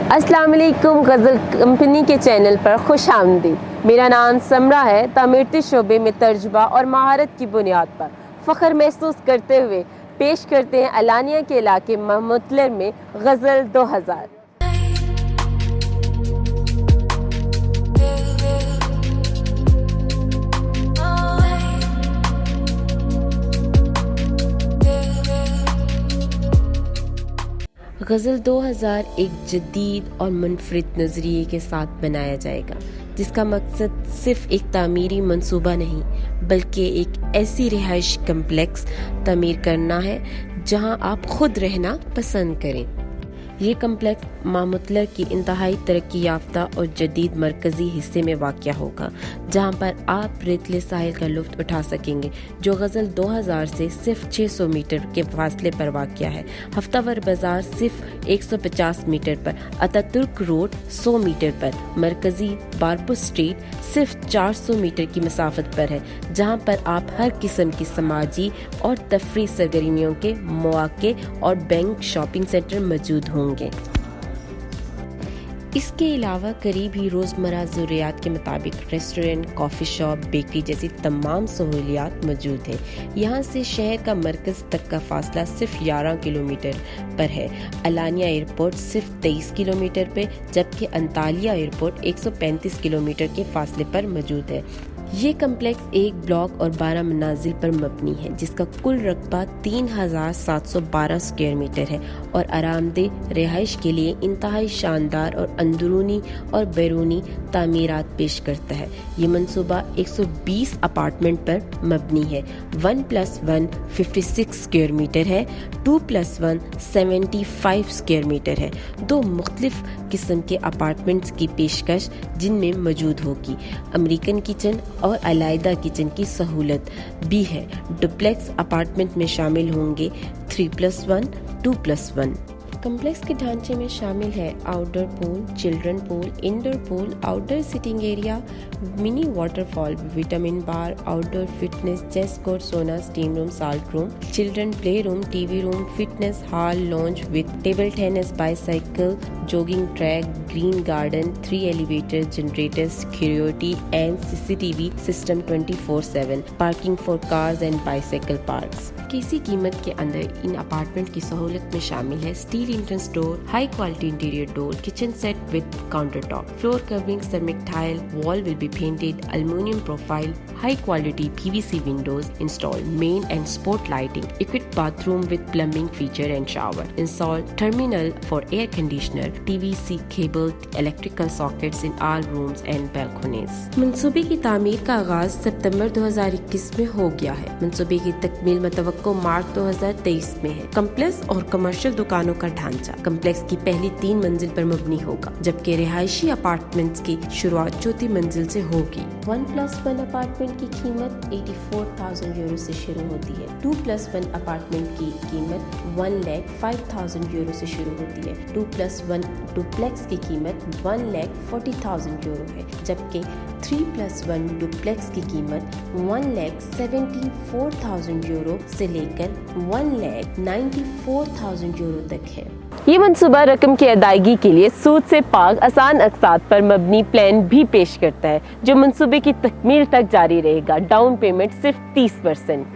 अस्सलाम वालेकुम। गज़ल कंपनी के चैनल पर खुश आमदीद। मेरा नाम समरा है। तामीरती शोबे में तर्जुबा और महारत की बुनियाद पर फ़ख्र महसूस करते हुए पेश करते हैं अलानिया के इलाके महमुतलर में गज़ल 2000। गज़ल 2000 एक जदीद और मुनफरिद नज़रिए के साथ बनाया जाएगा, जिसका मकसद सिर्फ एक तामीरी मंसूबा नहीं बल्कि एक ऐसी रिहाइश कम्प्लेक्स तामीर करना है जहां आप खुद रहना पसंद करें। ये कम्प्लेक्स महमुतलर की इंतहाई तरक्की याफ्ता और जदीद मरकज़ी हिस्से में वाक़या होगा, जहाँ पर आप रेतले साहिल का लुत्फ़ उठा सकेंगे, जो गज़ल 2000 से सिर्फ 600 मीटर के फासले पर वाक़या है। हफ्तावर बाज़ार सिर्फ 150 मीटर पर, अतातुर्क रोड 100 मीटर पर, मरकज़ी बारबू स्ट्रीट सिर्फ 400 मीटर की मसाफत पर है, जहाँ पर आप हर किस्म की समाजी और तफरी सरगर्मियों के मौके और बैंक शॉपिंग सेंटर मौजूद होंगे। इसके अलावा करीब ही रोज़मर्रा ज़रूरियात के मुताबिक रेस्टोरेंट, कॉफ़ी शॉप, बेकरी जैसी तमाम सहूलियात मौजूद हैं। यहाँ से शहर का मरकज़ तक का फासला सिर्फ 11 किलोमीटर पर है। अलानिया एयरपोर्ट सिर्फ 23 किलोमीटर पर, जबकि अंतालिया एयरपोर्ट 135 किलोमीटर के फासले पर मौजूद है। ये कम्प्लेक्स एक ब्लॉक और 12 मनाजिल पर मबनी है, जिसका कुल रकबा 3712 स्क्वायर मीटर है और आरामदेह रिहाइश के लिए इंतहाई शानदार और अंदरूनी और बैरूनी तामीरात पेश करता है। ये मंसूबा 120 अपार्टमेंट पर मबनी है। 1+1 56 स्क्वायर मीटर है, 2+1 75 स्क्वायर मीटर है। दो मुख्तलिफ किस्म के अपार्टमेंट्स की पेशकश जिनमें मौजूद होगी। अमेरिकन किचन और अलायदा किचन की सहूलत भी है। डुप्लेक्स अपार्टमेंट में शामिल होंगे 3+1, 2+1। कम्प्लेक्स के ढांचे में शामिल है outdoor pool, children pool, indoor pool, outdoor sitting area, mini waterfall, vitamin bar, outdoor fitness, chess court, sauna, steam room, salt room, children play room, TV room, fitness hall, lounge with table tennis, bicycle, jogging track, green garden, 3 elevator, generator, security and CCTV system 24/7, parking for cars and bicycle parks. किसी कीमत के अंदर in apartment की सहूलत में शामिल है steel entrance door, high quality interior door, kitchen set with counter top, floor covering, ceramic tile, wall will be painted, aluminum profile, high quality PVC windows installed, main and sport lighting, equipped bathroom with plumbing feature and shower, installed terminal for air conditioner, TVC cable, electrical sockets in all rooms and balconies। मंसूबे की तामीर का आगाज सितंबर 2021 में हो गया है। मंसूबे की तकमील मतवक्को मार्च 2023 में है। कम्प्लेक्स और कमर्शियल दुकानों का ढांचा कम्प्लेक्स की पहली 3 मंजिल पर मबनी होगा, जबकि रिहायशी अपार्टमेंट्स की शुरुआत चौथी मंजिल से होगी। 1+1 अपार्टमेंट की कीमत 84,000 यूरो से शुरू होती है। 2+1 अपार्टमेंट की कीमत 1,05,000 यूरो से शुरू होती है। 2+1 डुप्लेक्स की कीमत 1,40,000 यूरो है, जबकि 3+1 डुप्लेक्स की कीमत 1,74,000 यूरो से लेकर 1,94,000 यूरो तक है। ये मंसूबा रकम की अदायगी के लिए सूद से पाक आसान अक़सात पर मबनी प्लान भी पेश करता है, जो मंसूबे की तकमील तक जारी रहेगा। डाउन पेमेंट सिर्फ 30%।